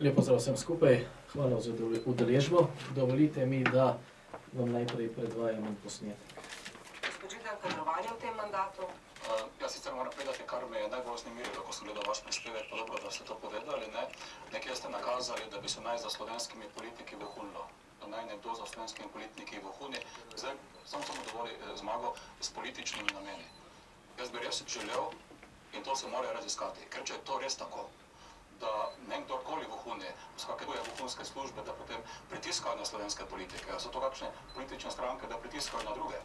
Lep pozdrav vsem skupaj, hvala za udeležbo. Dovolite mi, da vam najprej predvajam en posnetek. Spočitev kadrovanja v tem mandatu? Jaz sicer moram povedati, kar me je najbolj vznemirilo, ko sem gledal vaš prispevek, pa dobro, da ste to povedali, ne? Nekje ste nakazali, da bi se naj za slovenskimi politiki vohunilo. Da naj nekdo za slovenskimi politiki vohuni. Zdaj, samo dovolj zmago s političnimi nameni. Jaz bi res želel, in to se mora raziskati, ker če je to res tako, da nekdorkoli vohuni, z kakve vohunske službe, da potem pritiskajo na slovenske politike. So to kakšne politične stranke, da pritiskajo na druge?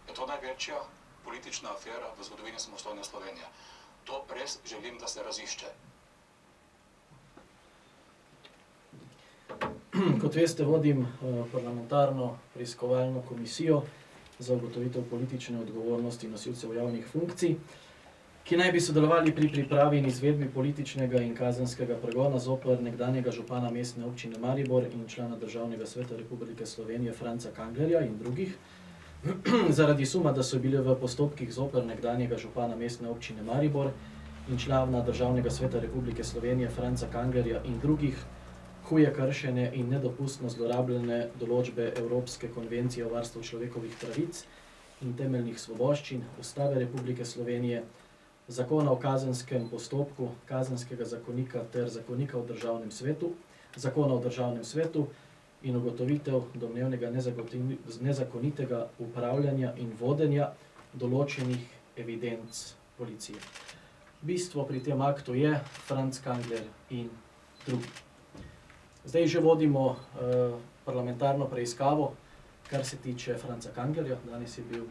Je to največja politična afera v zgodovini samostojne Slovenije. To res želim, da se razišče. Kot veste, vodim parlamentarno preiskovalno komisijo za ugotovitev politične odgovornosti nosilcev javnih funkcij, ki naj bi sodelovali pri pripravi in izvedbi političnega in kazenskega pregona zoper nekdanjega župana Mestne občine Maribor in člana Državnega sveta Republike Slovenije Franca Kanglerja in drugih, zaradi suma, da so bile v postopkih zoper nekdanjega župana Mestne občine Maribor in člana Državnega sveta Republike Slovenije Franca Kanglerja in drugih huje kršene in nedopustno zlorabljene določbe Evropske konvencije o varstvu človekovih pravic in temeljnih svoboščin, Ustave Republike Slovenije, Zakona o kazenskem postopku, Kazenskega zakonika ter Zakonika o državnem svetu, Zakona o državnem svetu in ugotovitev domnevnega nezakonitega upravljanja in vodenja določenih evidenc policije. Bistvo pri tem aktu je Franc Kangler in drugi. Zdaj že vodimo parlamentarno preiskavo, kar se tiče Franca Kanglerja, danes je bil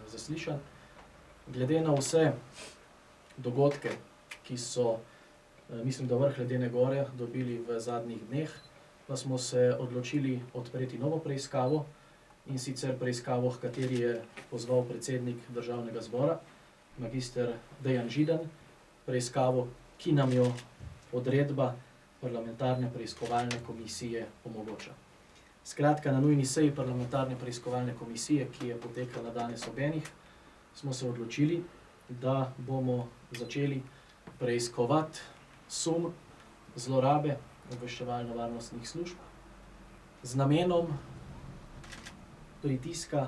zaslišan. Glede na vse dogodke, ki so, mislim, da vrh ledene gore dobili v zadnjih dneh, pa smo se odločili odpreti novo preiskavo, in sicer preiskavo, h kateri je pozval predsednik Državnega zbora, magister Dejan Židan, preiskavo, ki nam jo odredba parlamentarne preiskovalne komisije omogoča. Skratka, na nujni seji parlamentarne preiskovalne komisije, ki je potekala danes ob enih, smo se odločili, da bomo začeli preiskovati sum zlorabe obveščevalno-varnostnih služb z namenom pritiska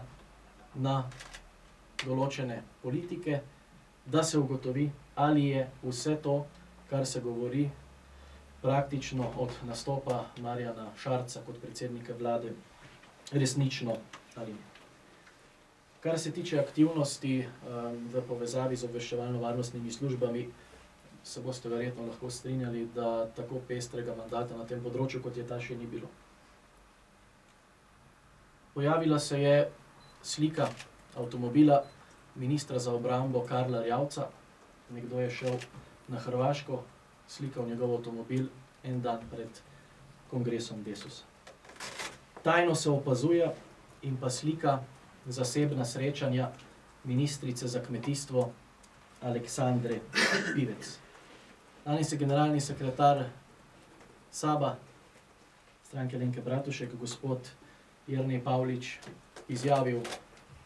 na določene politike, da se ugotovi, ali je vse to, kar se govori praktično od nastopa Marjana Šarca kot predsednika vlade, resnično ali ne. Kar se tiče aktivnosti v povezavi z obveščevalno-varnostnimi službami, se boste verjetno lahko strinjali, da tako pestrega mandata na tem področju, kot je ta, še ni bilo. Pojavila se je slika avtomobila ministra za obrambo Karla Erjavca. Nekdo je šel na Hrvaško, slikal njegov avtomobil en dan pred kongresom Desusa. Tajno se opazuje in pa slika zasebna srečanja ministrice za kmetijstvo Aleksandre Pivec. Danes je generalni sekretar SAB-a, Stranke Alenke Bratušek, gospod Jernej Pavlič, izjavil,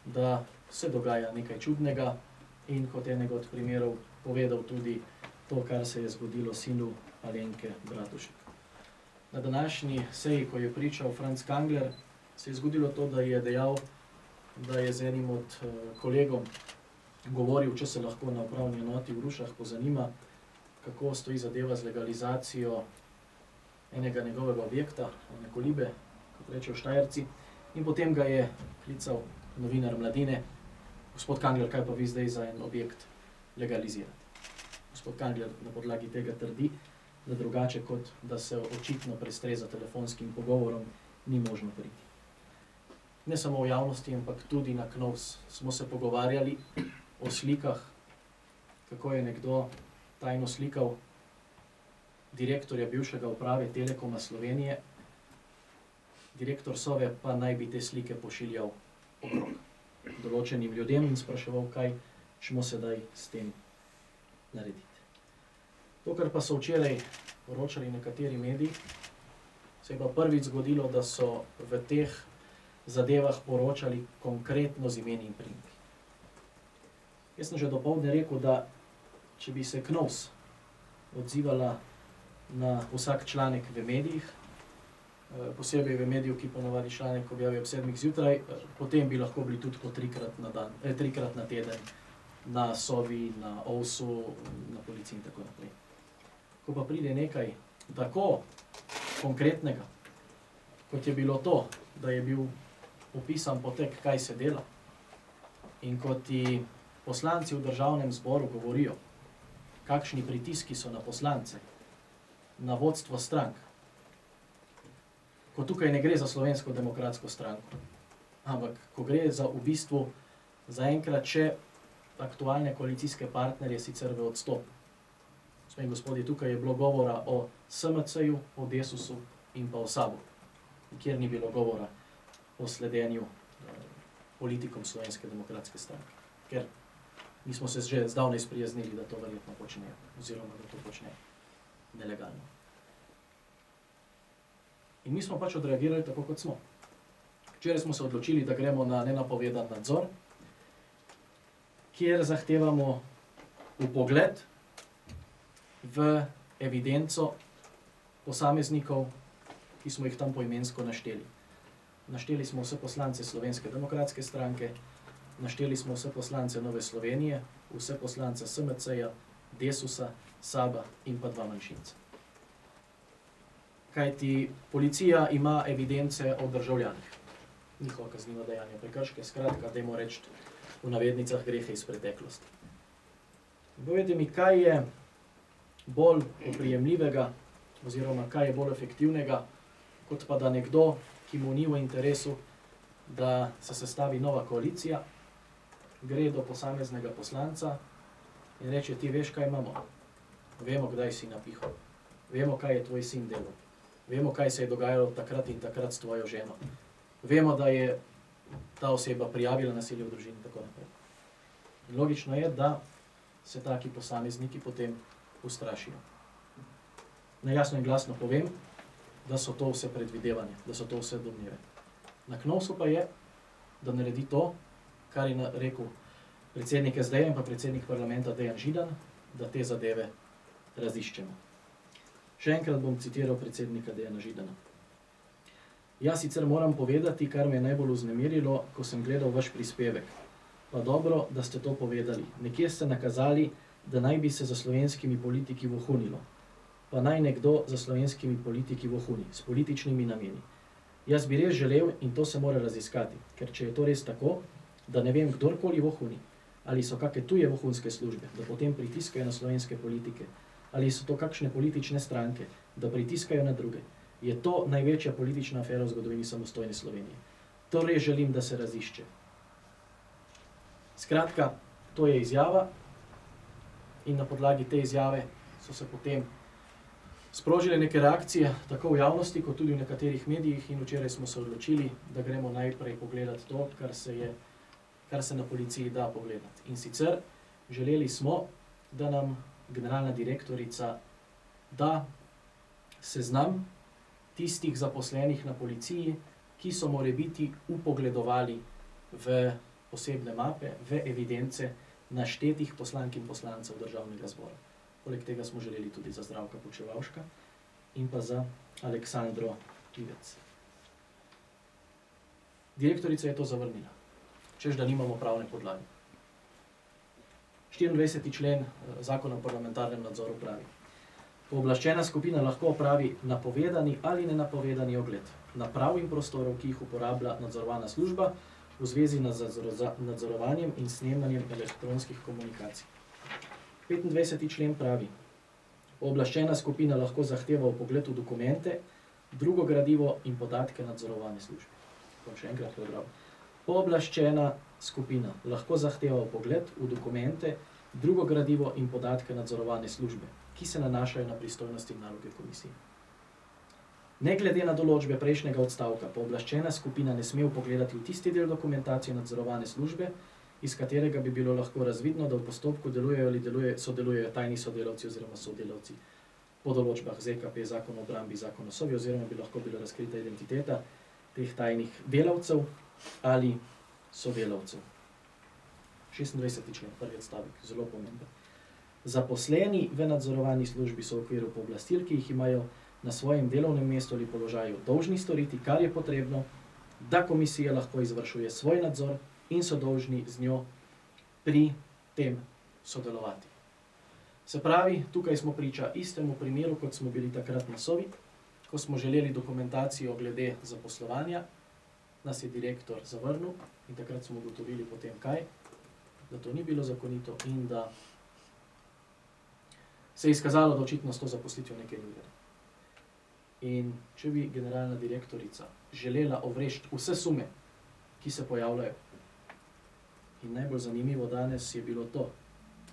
da se dogaja nekaj čudnega in kot enega od primerov povedal tudi to, kar se je zgodilo sinu Alenke Bratušek. Na današnji seji, ko je pričal Franc Kangler, se je zgodilo to, da je dejal, da je z enim od kolegom govoril, če se lahko na upravni enoti v Rušah pozanima, kako stoji zadeva z legalizacijo enega njegovega objekta, ene kolibe, kot rečejo Štajerci, in potem ga je klical novinar Mladine: gospod Kangler, kaj pa vi zdaj za en objekt legalizirate? Gospod Kangler na podlagi tega trdi, da drugače kot da se očitno prestreza telefonskim pogovorom, ni možno priti. Ne samo v javnosti, ampak tudi na KNOVS smo se pogovarjali o slikah, kako je nekdo tajno slikal direktorja bivšega uprave Telekoma Slovenije, direktor Sove pa naj bi te slike pošiljal okrog določenim ljudem in spraševal, kaj smo sedaj s tem narediti. To, kar pa so včeraj poročali nekateri mediji, se je pa prvič zgodilo, da so v teh zadevah poročali konkretno z imeni in priimki. Jaz sem že dopoldne rekel, da če bi se KNOVS odzivala na vsak članek v medijih, posebej v mediju, ki ponavadi članek objavijo ob 7 zjutraj, potem bi lahko bili tudi po trikrat na teden na Sovi, na OVS-u, na policiji in tako naprej. Ko pa pride nekaj tako konkretnega, kot je bilo to, da je bil opisan potek, kaj se dela, in kot ti poslanci v državnem zboru govorijo, kakšni pritiski so na poslance, na vodstvo strank, ko tukaj ne gre za Slovensko demokratsko stranko, ampak ko gre za v bistvu zaenkrat še aktualne koalicijske partnerje, sicer v odstopu. Gospe in gospodje, tukaj je bilo govora o SMC-ju, o Desusu in pa o SAB-u, kjer ni bilo govora o sledenju politikom Slovenske demokratske stranke. Ker mi smo se že zdavnaj sprijaznili, da to verjetno počnejo, oziroma da to počnejo nelegalno. In mi smo pač odreagirali tako, kot smo. Včeraj smo se odločili, da gremo na nenapovedan nadzor, kjer zahtevamo vpogled v evidenco posameznikov, ki smo jih tam poimensko našteli. Našteli smo vse poslance Slovenske demokratske stranke, našteli smo vse poslance Nove Slovenije, vse poslance SMC-ja, Desusa, SAB-a in pa 2 manjšinca. Kajti policija ima evidence o državljanih, njihova kazniva dejanja, prekrške, skratka, dajmo reči v navednicah grehe iz preteklosti. Povejte mi, kaj je bolj oprijemljivega, oziroma kaj je bolj efektivnega, kot pa da nekdo, ki mu ni v interesu, da se sestavi nova koalicija, gre do posameznega poslanca in reče: ti veš, kaj imamo? Vemo, kdaj si napihal. Vemo, kaj je tvoj sin delal. Vemo, kaj se je dogajalo takrat in takrat s tvojo ženo. Vemo, da je ta oseba prijavila nasilje v družini in tako naprej. In logično je, da se taki posamezniki potem ustrašijo. Najjasno in glasno povem, da so to vse predvidevanja, da so to vse domneve. Na Knovsu pa je, da naredi to, kar je rekel predsednik SD in pa predsednik parlamenta Dejan Židan, da te zadeve raziščemo. Še enkrat bom citiral predsednika Dejana Židana. Jaz sicer moram povedati, kar me je najbolj vznemirilo, ko sem gledal vaš prispevek. Pa dobro, da ste to povedali. Nekje ste nakazali, da naj bi se za slovenskimi politiki vohunilo. Pa naj nekdo za slovenskimi politiki vohuni, s političnimi nameni. Jaz bi res želel, in to se mora raziskati, ker če je to res tako, da ne vem, kdorkoli vohuni, ali so kakšne tuje vohunske službe, da potem pritiskajo na slovenske politike, ali so to kakšne politične stranke, da pritiskajo na druge, je to največja politična afera v zgodovini samostojne Slovenije. To res želim, da se razišče. Skratka, to je izjava in na podlagi te izjave so se potem sprožile neke reakcije, tako v javnosti, kot tudi v nekaterih medijih, in včeraj smo se odločili, da gremo najprej pogledati to, kar se na policiji da pogledati. In sicer želeli smo, da nam generalna direktorica da seznam tistih zaposlenih na policiji, ki so morebiti vpogledovali v posebne mape, v evidence naštetih poslank in poslancev Državnega zbora. Poleg tega smo želeli tudi za Zdravka Počivalška in pa za Aleksandro Pivec. Direktorica je to zavrnila, češ da nimamo pravne podlage. 24. člen Zakona o parlamentarnem nadzoru pravi: pooblaščena skupina lahko opravi napovedani ali nenapovedani ogled naprav in prostorov, ki jih uporablja nadzorovana služba v zvezi z nadzorovanjem in snemanjem elektronskih komunikacij. 25. člen pravi: pooblaščena skupina lahko zahteva vpogled v dokumente, drugo gradivo in podatke nadzorovane službe. Bom še enkrat prebral. Pooblaščena skupina lahko zahteva vpogled v dokumente, drugo gradivo in podatke nadzorovane službe, ki se nanašajo na pristojnosti in naloge komisije. Ne glede na določbe prejšnjega odstavka, pooblaščena skupina ne sme vpogledati v tisti del dokumentacije nadzorovane službe, iz katerega bi bilo lahko razvidno, da v postopku delujejo ali sodelujejo tajni sodelavci oziroma sodelavci po določbah ZKP, Zakon o obrambi, Zakon o Sovi, oziroma bi lahko bila razkrita identiteta teh tajnih delavcev ali sodelavcev. 26. člen, prvi odstavek, zelo pomemben. Zaposleni v nadzorovani službi so v okviru pooblastil, ki jih imajo na svojem delovnem mestu ali položaju, dolžni storiti, kar je potrebno, da komisija lahko izvršuje svoj nadzor in so dolžni z njo pri tem sodelovati. Se pravi, tukaj smo priča istemu primeru, kot smo bili takrat na Sovi, ko smo želeli dokumentacijo glede zaposlovanja, nas je direktor zavrnil in takrat smo ugotovili potem kaj, da to ni bilo zakonito in da se je izkazalo, da očitno s to zaposlitvijo nekaj ni v redu. In če bi generalna direktorica želela ovreči vse sume, ki se pojavljajo, in najbolj zanimivo danes je bilo to,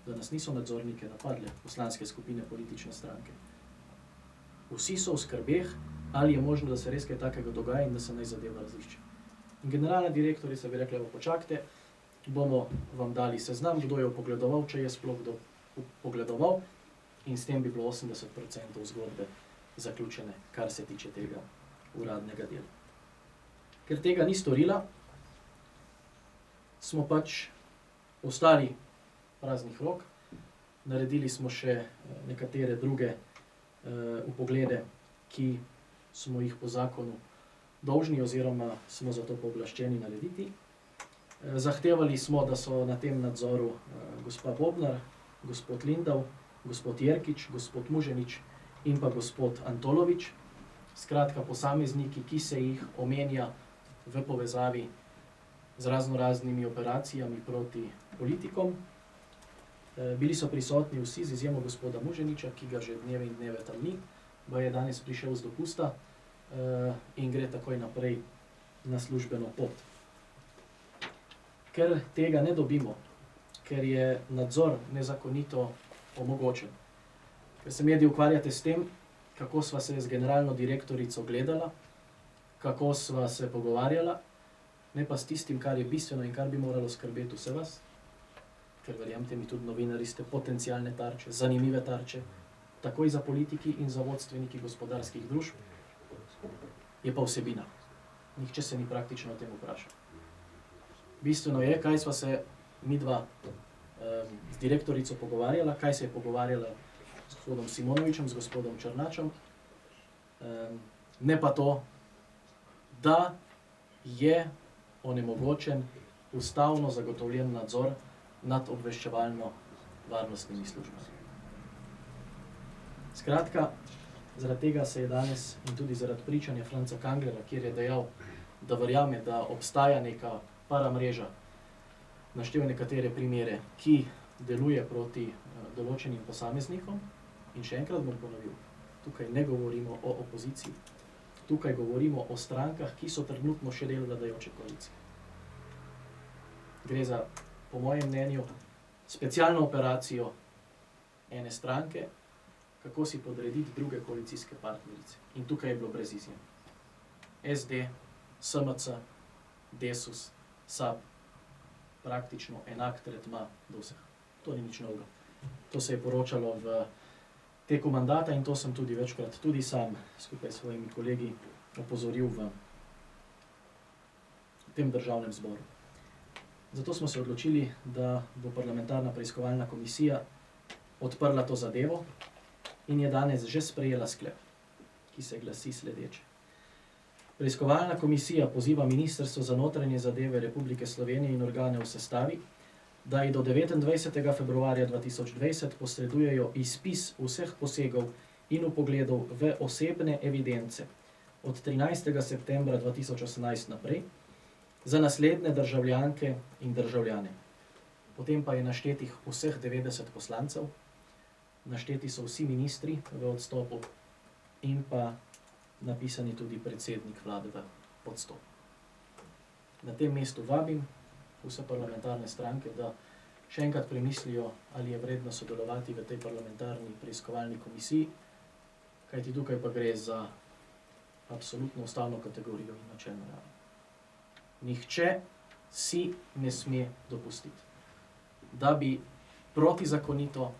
da nas niso nadzornike napadle poslanske skupine politične stranke. Vsi so v skrbeh, ali je možno, da se res kaj takega dogaja in da se naj zadeva razišče. In generalna direktorica bi rekla, počakajte, bomo vam dali seznam, kdo je vpogledoval, če je sploh kdo vpogledoval, in s tem bi bilo 80% zgodbe zaključene, kar se tiče tega uradnega dela. Ker tega ni storila, smo pač ostali praznih rok, naredili smo še nekatere druge vpoglede, ki smo jih po zakonu dolžni oziroma smo za to pooblaščeni narediti. Zahtevali smo, da so na tem nadzoru gospa Bobnar, gospod Lindav, gospod Jerkič, gospod Muženič in pa gospod Antolovič. Skratka, posamezniki, ki se jih omenja v povezavi z raznoraznimi operacijami proti politikom. Bili so prisotni vsi, z izjemo gospoda Muženiča, ki ga že dneve in dneve tam ni, ba je danes prišel z dopusta in gre takoj naprej na službeno pot. Ker tega ne dobimo, ker je nadzor nezakonito omogočen, ker se mediji ukvarjate s tem, kako sva se z generalno direktorico gledala, kako sva se pogovarjala, ne pa s tistim, kar je bistveno in kar bi moralo skrbeti vse vas, ker verjamete mi, tudi novinarji ste potencialne tarče, zanimive tarče, takoj za politiki in za vodstveniki gospodarskih družb, je pa vsebina. Nihče se ni praktično o tem vprašal. Bistveno je, kaj sva se midva z direktorico pogovarjala, kaj se je pogovarjala z gospodom Simonovičem, z gospodom Črnačem, ne pa to, da je onemogočen ustavno zagotovljen nadzor nad obveščevalno-varnostnimi službami. Skratka, zaradi tega se je danes in tudi zaradi pričanja Franca Kanglerja, kjer je dejal, da verjame, da obstaja neka paramreža, naštel nekatere primere, ki deluje proti določenim posameznikom, in še enkrat bom ponovil, tukaj ne govorimo o opoziciji, tukaj govorimo o strankah, ki so trenutno še del vladajoče koalicije. Gre za, po mojem mnenju, specialno operacijo ene stranke, kako si podrediti druge koalicijske partnerice. In tukaj je bilo brez izjem. SD, SMC, Desus, SAB, praktično enak tretma do vseh. To ni nič novega. To se je poročalo v teku mandata in to sem tudi večkrat tudi sam skupaj s svojimi kolegi opozoril v tem državnem zboru. Zato smo se odločili, da bo parlamentarna preiskovalna komisija odprla to zadevo in je danes že sprejela sklep, ki se glasi sledeče. Preiskovalna komisija poziva Ministrstvo za notranje zadeve Republike Slovenije in organe v sestavi, da ji do 29. februarja 2020 posredujejo izpis vseh posegov in vpogledov v osebne evidence od 13. septembra 2018 naprej za naslednje državljanke in državljane. Potem pa je naštetih vseh 90 poslancev, našteti so vsi ministri v odstopu in pa napisani tudi predsednik vlade v odstopu. Na tem mestu vabim vse parlamentarne stranke, da še enkrat premislijo, ali je vredno sodelovati v tej parlamentarni preiskovalni komisiji, kajti tukaj pa gre za absolutno ustavno kategorijo in načelno ravno. Nihče si ne sme dopustiti, da bi protizakonito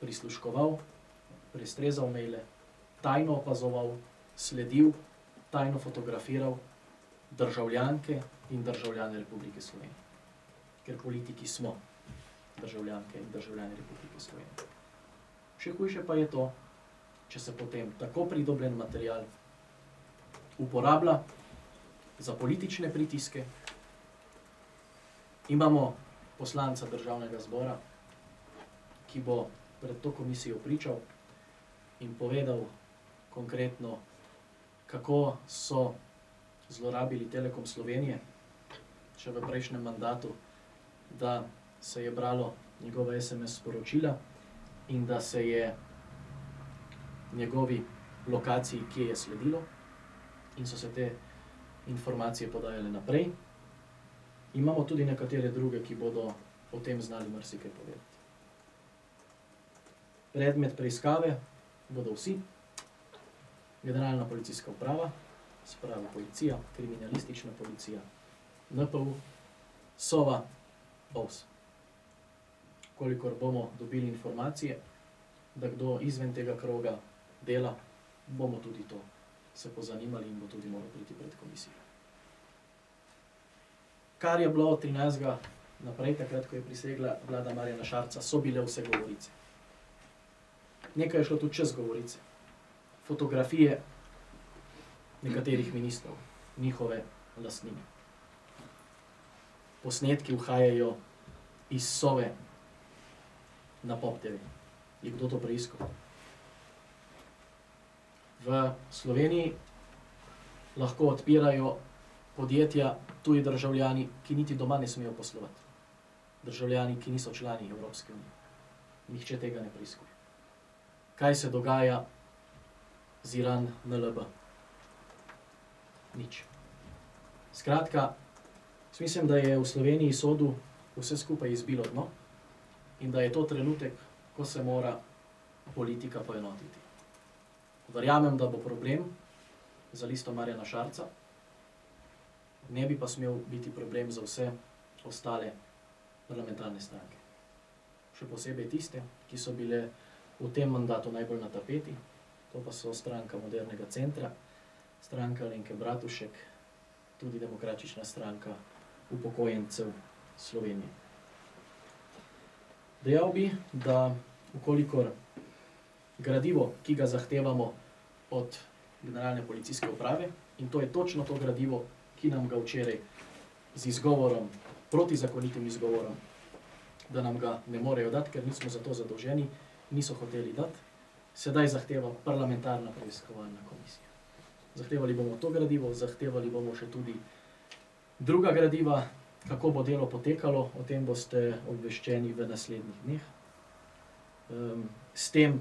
prisluškoval, prestrezal maile, tajno opazoval, sledil, tajno fotografiral državljanke in državljane Republike Slovenije. Ker politiki smo državljanke in državljani Republike Slovenije. Še hujše pa je to, če se potem tako pridobljen material uporablja za politične pritiske. Imamo poslanca Državnega zbora, ki bo pred to komisijo pričal in povedal konkretno, kako so zlorabili Telekom Slovenije, še v prejšnjem mandatu, da se je bralo njegove SMS sporočila in da se je njegovi lokaciji, kje je sledilo, in so se te informacije podajale naprej. Imamo tudi nekatere druge, ki bodo o tem znali marsikaj povedati. Predmet preiskave bodo vsi: Generalna policijska uprava, se pravi policija, kriminalistična policija, NPU, Sova, OVS. Kolikor bomo dobili informacije, da kdo izven tega kroga dela, bomo tudi to se pozanimali in bo tudi moral priti pred komisijo. Kar je bilo od 13. naprej, takrat, ko je prisegla vlada Marjana Šarca, so bile vse govorice. Nekaj je šlo tudi čez govorice. Fotografije nekaterih ministrov, njihove lastnine. Posnetki uhajajo iz Sove na Pop TV. Je kdo to preiskal? V Sloveniji lahko odpirajo podjetja tuji državljani, ki niti doma ne smejo poslovati. Državljani, ki niso člani Evropske unije. Nihče tega ne preiskuje. Kaj se dogaja z Iran NLB? Nič. Skratka, mislim, da je v Sloveniji sodu vse skupaj izbilo dno in da je to trenutek, ko se mora politika poenotiti. Verjamem, da bo problem za listo Marjana Šarca, ne bi pa smel biti problem za vse ostale parlamentarne stranke. Še posebej tiste, ki so bile v tem mandatu najbolj na tapeti, to pa so Stranka modernega centra, Stranka Alenke Bratušek, tudi Demokratična stranka upokojencev Slovenije. Dejal bi, da ukolikor gradivo, ki ga zahtevamo od Generalne policijske uprave, in to je točno to gradivo, ki nam ga včeraj z izgovorom, protizakonitim izgovorom, da nam ga ne morejo dati, ker nismo za to zadolženi, niso hoteli dati, sedaj zahteva parlamentarna preiskovalna komisija. Zahtevali bomo to gradivo, zahtevali bomo še tudi druga gradiva, kako bo delo potekalo, o tem boste obveščeni v naslednjih dneh. S tem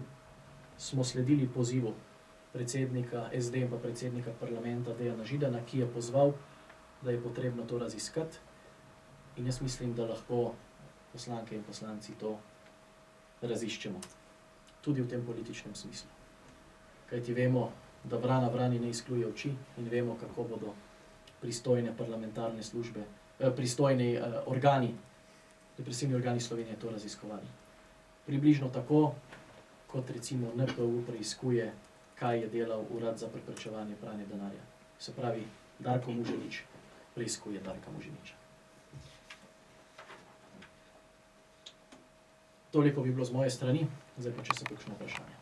smo sledili pozivu predsednika SD in pa predsednika parlamenta Dejana Židana, ki je pozval, da je potrebno to raziskati, in jaz mislim, da lahko poslanke in poslanci to raziščemo. Tudi v tem političnem smislu. Kajti vemo, da vrana vrani ne izkljuje oči in vemo, kako bodo pristojne parlamentarne službe, pristojni organi, represivni organi Slovenije to raziskovali. Približno tako, kot recimo NPU preiskuje, kaj je delal Urad za preprečevanje pranja denarja. Se pravi, Darko Muženič preiskuje Darka Muženiča. Toliko bi bilo z moje strani, zdaj pa če se kakšno vprašanje.